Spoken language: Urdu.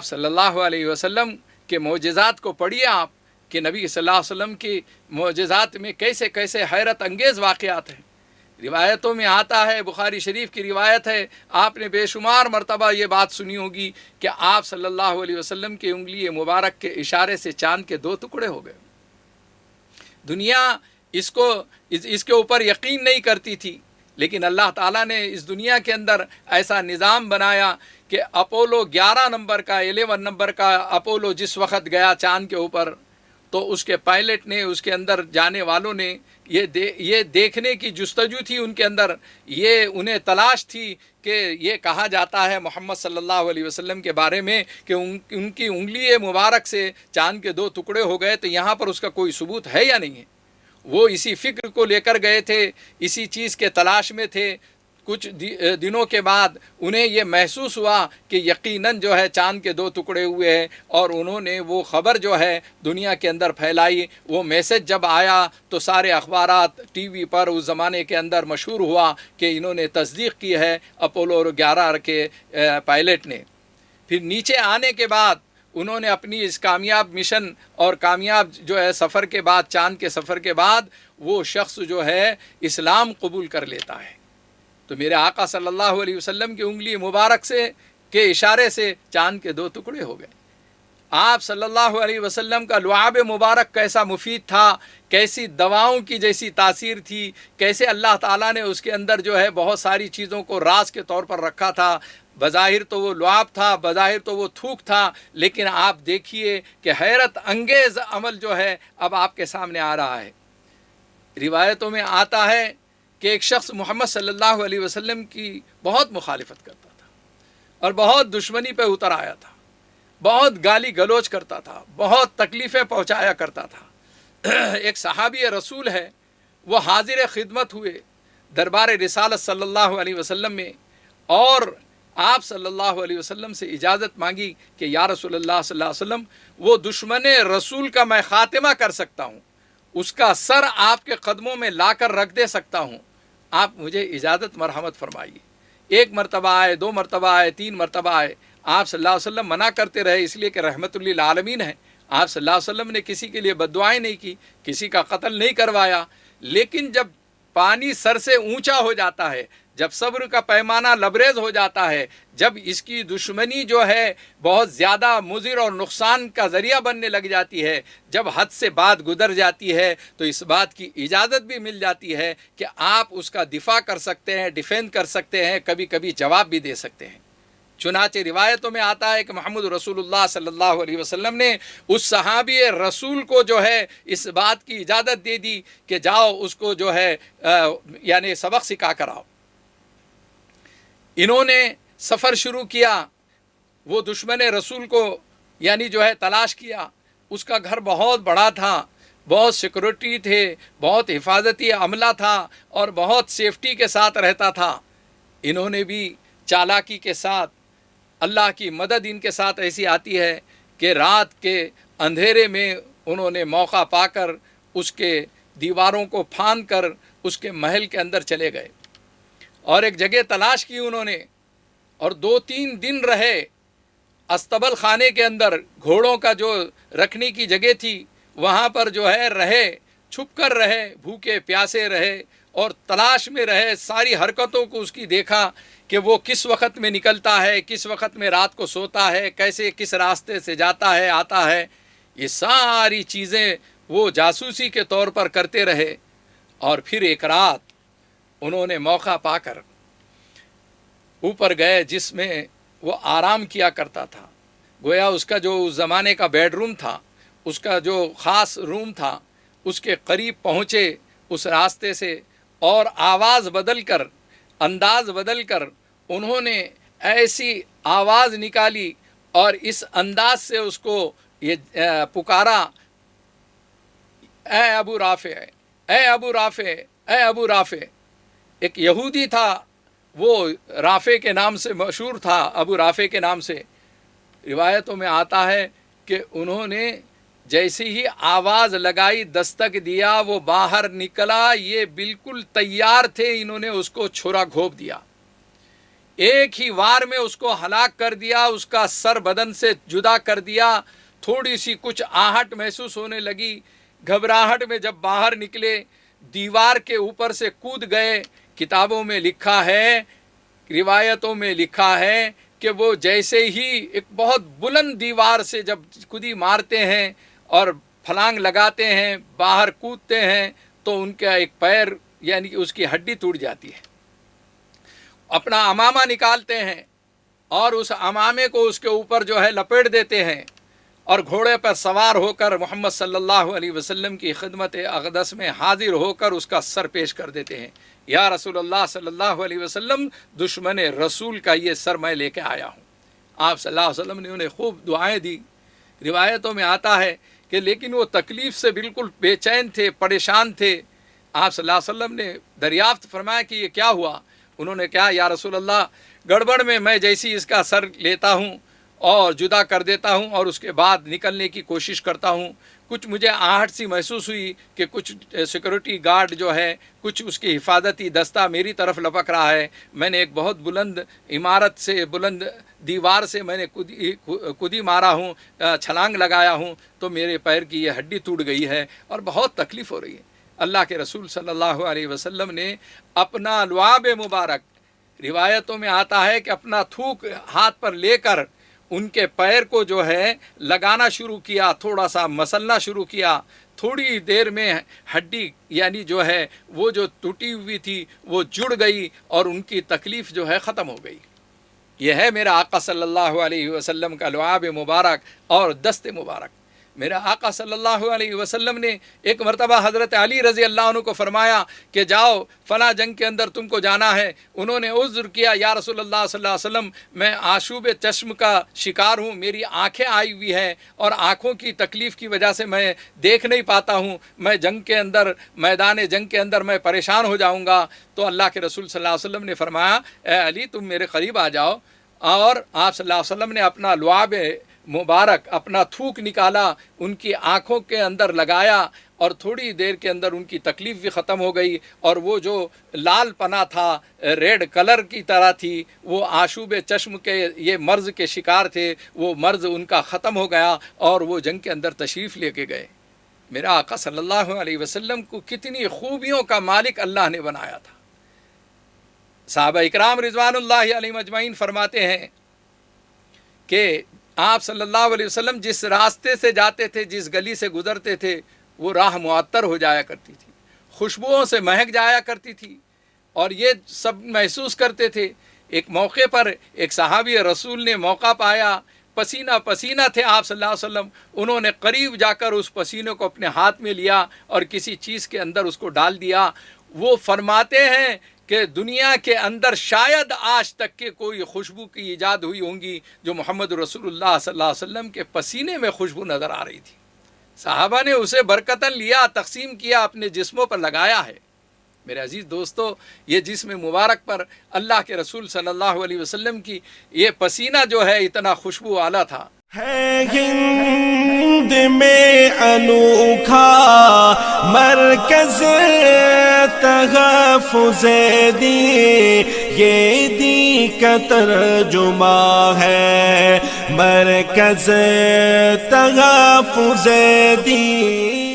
آپ صلی اللہ علیہ وسلم کے معجزات کو پڑھیے آپ کہ نبی صلی اللہ علیہ وسلم کی معجزات میں کیسے کیسے حیرت انگیز واقعات ہیں۔ روایتوں میں آتا ہے، بخاری شریف کی روایت ہے، آپ نے بے شمار مرتبہ یہ بات سنی ہوگی کہ آپ صلی اللہ علیہ وسلم کی انگلی مبارک کے اشارے سے چاند کے 2 ٹکڑے ہو گئے۔ دنیا اس کے اوپر یقین نہیں کرتی تھی، لیکن اللہ تعالیٰ نے اس دنیا کے اندر ایسا نظام بنایا کہ اپولو 11 نمبر کا 11 نمبر کا اپولو جس وقت گیا چاند کے اوپر، تو اس کے پائلٹ نے، اس کے اندر جانے والوں نے یہ دیکھنے کی جستجو تھی ان کے اندر، یہ انہیں تلاش تھی کہ یہ کہا جاتا ہے محمد صلی اللہ علیہ وسلم کے بارے میں کہ ان کی انگلی مبارک سے چاند کے 2 ٹکڑے ہو گئے، تو یہاں پر اس کا کوئی ثبوت ہے یا نہیں ہے؟ وہ اسی فکر کو لے کر گئے تھے، اسی چیز کے تلاش میں تھے۔ کچھ دنوں کے بعد انہیں یہ محسوس ہوا کہ یقیناً جو ہے چاند کے 2 ٹکڑے ہوئے ہیں، اور انہوں نے وہ خبر جو ہے دنیا کے اندر پھیلائی۔ وہ میسج جب آیا تو سارے اخبارات، ٹی وی پر اس زمانے کے اندر مشہور ہوا کہ انہوں نے تصدیق کی ہے اپولو 11 کے پائلٹ نے۔ پھر نیچے آنے کے بعد انہوں نے اپنی اس کامیاب مشن اور کامیاب جو ہے سفر کے بعد، چاند کے سفر کے بعد، وہ شخص جو ہے اسلام قبول کر لیتا ہے۔ تو میرے آقا صلی اللہ علیہ وسلم کی انگلی مبارک سے کے اشارے سے چاند کے 2 ٹکڑے ہو گئے۔ آپ صلی اللہ علیہ وسلم کا لعاب مبارک کیسا مفید تھا، کیسی دواؤں کی جیسی تاثیر تھی، کیسے اللہ تعالیٰ نے اس کے اندر جو ہے بہت ساری چیزوں کو راز کے طور پر رکھا تھا۔ بظاہر تو وہ لعاب تھا، بظاہر تو وہ تھوک تھا، لیکن آپ دیکھیے کہ حیرت انگیز عمل جو ہے اب آپ کے سامنے آ رہا ہے۔ روایتوں میں آتا ہے کہ ایک شخص محمد صلی اللہ علیہ وسلم کی بہت مخالفت کرتا تھا اور بہت دشمنی پہ اتر آیا تھا، بہت گالی گلوچ کرتا تھا، بہت تکلیفیں پہنچایا کرتا تھا۔ ایک صحابی رسول ہے، وہ حاضر خدمت ہوئے دربار رسالت صلی اللہ علیہ وسلم میں، اور آپ صلی اللہ علیہ وسلم سے اجازت مانگی کہ یا رسول اللہ صلی اللہ علیہ وسلم، وہ دشمن رسول کا میں خاتمہ کر سکتا ہوں، اس کا سر آپ کے قدموں میں لا کر رکھ دے سکتا ہوں، آپ مجھے اجازت مرحمت فرمائیے۔ 1 مرتبہ آئے، 2 مرتبہ آئے، 3 مرتبہ آئے، آپ صلی اللہ علیہ وسلم منع کرتے رہے، اس لیے کہ رحمت للعالمین ہے۔ آپ صلی اللہ علیہ وسلم نے کسی کے لیے بد دعائیں نہیں کی، کسی کا قتل نہیں کروایا، لیکن جب پانی سر سے اونچا ہو جاتا ہے، جب صبر کا پیمانہ لبریز ہو جاتا ہے، جب اس کی دشمنی جو ہے بہت زیادہ مضر اور نقصان کا ذریعہ بننے لگ جاتی ہے، جب حد سے بات گزر جاتی ہے، تو اس بات کی اجازت بھی مل جاتی ہے کہ آپ اس کا دفاع کر سکتے ہیں، ڈیفینڈ کر سکتے ہیں، کبھی کبھی جواب بھی دے سکتے ہیں۔ چنانچہ روایتوں میں آتا ہے کہ محمد رسول اللہ صلی اللہ علیہ وسلم نے اس صحابی رسول کو جو ہے اس بات کی اجازت دے دی کہ جاؤ اس کو جو ہے یعنی سبق سکھا کر آؤ۔ انہوں نے سفر شروع کیا، وہ دشمن رسول کو یعنی جو ہے تلاش کیا۔ اس کا گھر بہت بڑا تھا، بہت سیکورٹی تھے، بہت حفاظتی عملہ تھا، اور بہت سیفٹی کے ساتھ رہتا تھا۔ انہوں نے بھی چالاکی کے ساتھ، اللہ کی مدد ان کے ساتھ ایسی آتی ہے کہ رات کے اندھیرے میں انہوں نے موقع پا کر اس کے دیواروں کو پھاند کر اس کے محل کے اندر چلے گئے، اور ایک جگہ تلاش کی انہوں نے، اور 2-3 دن رہے استبل خانے کے اندر، گھوڑوں کا جو رکھنے کی جگہ تھی وہاں پر جو ہے رہے، چھپ کر رہے، بھوکے پیاسے رہے اور تلاش میں رہے، ساری حرکتوں کو اس کی دیکھا کہ وہ کس وقت میں نکلتا ہے، کس وقت میں رات کو سوتا ہے، کیسے کس راستے سے جاتا ہے آتا ہے، یہ ساری چیزیں وہ جاسوسی کے طور پر کرتے رہے۔ اور پھر ایک رات انہوں نے موقع پا کر اوپر گئے جس میں وہ آرام کیا کرتا تھا، گویا اس کا جو اس زمانے کا بیڈ روم تھا، اس کا جو خاص روم تھا، اس کے قریب پہنچے اس راستے سے، اور آواز بدل کر، انداز بدل کر انہوں نے ایسی آواز نکالی اور اس انداز سے اس کو یہ پکارا، اے ابو رافع، اے ابو رافع، اے ابو رافع۔ ایک یہودی تھا، وہ رافع کے نام سے مشہور تھا، ابو رافع کے نام سے۔ روایتوں میں آتا ہے کہ انہوں نے جیسے ہی آواز لگائی، دستک دیا، وہ باہر نکلا، یہ بالکل تیار تھے، انہوں نے اس کو چھرا گھونپ دیا۔ ایک ہی وار میں اس کو ہلاک کر دیا، اس کا سر بدن سے جدا کر دیا. تھوڑی سی کچھ آہٹ محسوس ہونے لگی، گھبراہٹ میں جب باہر نکلے دیوار کے اوپر سے کود گئے. کتابوں میں لکھا ہے، روایتوں میں لکھا ہے کہ وہ جیسے ہی ایک بہت بلند دیوار سے جب کودی مارتے ہیں اور پھلانگ لگاتے ہیں، باہر کودتے ہیں، تو ان کا ایک پیر یعنی کہ اس کی ہڈی ٹوٹ جاتی ہے. اپنا امامہ نکالتے ہیں اور اس امامے کو اس کے اوپر جو ہے لپیٹ دیتے ہیں، اور گھوڑے پر سوار ہو کر محمد صلی اللہ علیہ وسلم کی خدمت اقدس میں حاضر ہو کر اس کا سر پیش کر دیتے ہیں. یا رسول اللہ صلی اللہ علیہ وسلم، دشمن رسول کا یہ سر میں لے کے آیا ہوں. آپ صلی اللہ علیہ وسلم نے انہیں خوب دعائیں دی. روایتوں میں آتا ہے کہ لیکن وہ تکلیف سے بالکل بے چین تھے، پریشان تھے. آپ صلی اللہ علیہ وسلم نے دریافت فرمایا کہ یہ کیا ہوا؟ انہوں نے کہا یا رسول اللہ، گڑبڑ میں جیسی اس کا سر لیتا ہوں اور جدا کر دیتا ہوں اور اس کے بعد نکلنے کی کوشش کرتا ہوں، کچھ مجھے آہٹ سی محسوس ہوئی کہ کچھ سیکورٹی گارڈ جو ہے، کچھ اس کی حفاظتی دستہ میری طرف لپک رہا ہے. میں نے ایک بہت بلند عمارت سے، بلند دیوار سے میں نے کودی مارا ہوں، چھلانگ لگایا ہوں، تو میرے پیر کی یہ ہڈی ٹوٹ گئی ہے اور بہت تکلیف ہو رہی ہے. اللہ کے رسول صلی اللہ علیہ وسلم نے اپنا لعاب مبارک، روایتوں میں آتا ہے کہ اپنا تھوک ہاتھ پر لے کر ان کے پیر کو جو ہے لگانا شروع کیا، تھوڑا سا مسلنا شروع کیا. تھوڑی دیر میں ہڈی یعنی جو ہے وہ جو ٹوٹی ہوئی تھی وہ جڑ گئی اور ان کی تکلیف جو ہے ختم ہو گئی. یہ ہے میرا آقا صلی اللہ علیہ وسلم کا لعاب مبارک اور دست مبارک. میرا آقا صلی اللہ علیہ وسلم نے ایک مرتبہ حضرت علی رضی اللہ عنہ کو فرمایا کہ جاؤ فلاں جنگ کے اندر تم کو جانا ہے. انہوں نے عذر کیا، یا رسول اللہ صلی اللہ علیہ وسلم، میں آشوب چشم کا شکار ہوں، میری آنکھیں آئی ہوئی ہیں اور آنکھوں کی تکلیف کی وجہ سے میں دیکھ نہیں پاتا ہوں، میں جنگ کے اندر، میدان جنگ کے اندر میں پریشان ہو جاؤں گا. تو اللہ کے رسول صلی اللہ علیہ وسلم نے فرمایا، اے علی تم میرے قریب آ جاؤ. اور آپ صلی اللہ علیہ وسلم نے اپنا لعاب مبارک، اپنا تھوک نکالا، ان کی آنکھوں کے اندر لگایا اور تھوڑی دیر کے اندر ان کی تکلیف بھی ختم ہو گئی، اور وہ جو لال پنا تھا، ریڈ کلر کی طرح تھی، وہ آشوب چشم کے یہ مرض کے شکار تھے، وہ مرض ان کا ختم ہو گیا اور وہ جنگ کے اندر تشریف لے کے گئے. میرا آقا صلی اللہ علیہ وسلم کو کتنی خوبیوں کا مالک اللہ نے بنایا تھا. صحابہ اکرام رضوان اللہ علیہم اجمعین فرماتے ہیں کہ آپ صلی اللہ علیہ وسلم جس راستے سے جاتے تھے، جس گلی سے گزرتے تھے، وہ راہ معطر ہو جایا کرتی تھی، خوشبوؤں سے مہک جایا کرتی تھی، اور یہ سب محسوس کرتے تھے. ایک موقع پر ایک صحابی رسول نے موقع پایا، پسینہ پسینہ تھے آپ صلی اللہ علیہ وسلم، انہوں نے قریب جا کر اس پسینے کو اپنے ہاتھ میں لیا اور کسی چیز کے اندر اس کو ڈال دیا. وہ فرماتے ہیں کہ دنیا کے اندر شاید آج تک کے کوئی خوشبو کی ایجاد ہوئی ہوں گی جو محمد رسول اللہ صلی اللہ علیہ وسلم کے پسینے میں خوشبو نظر آ رہی تھی. صحابہ نے اسے برکتاً لیا، تقسیم کیا، اپنے جسموں پر لگایا ہے. میرے عزیز دوستو، یہ جسم مبارک پر اللہ کے رسول صلی اللہ علیہ وسلم کی یہ پسینہ جو ہے اتنا خوشبو والا تھا. ہے ہند میں انوکھا مرکز تحفظ دین، یہ دین کا ترجمہ ہے مرکز تحفظ دین.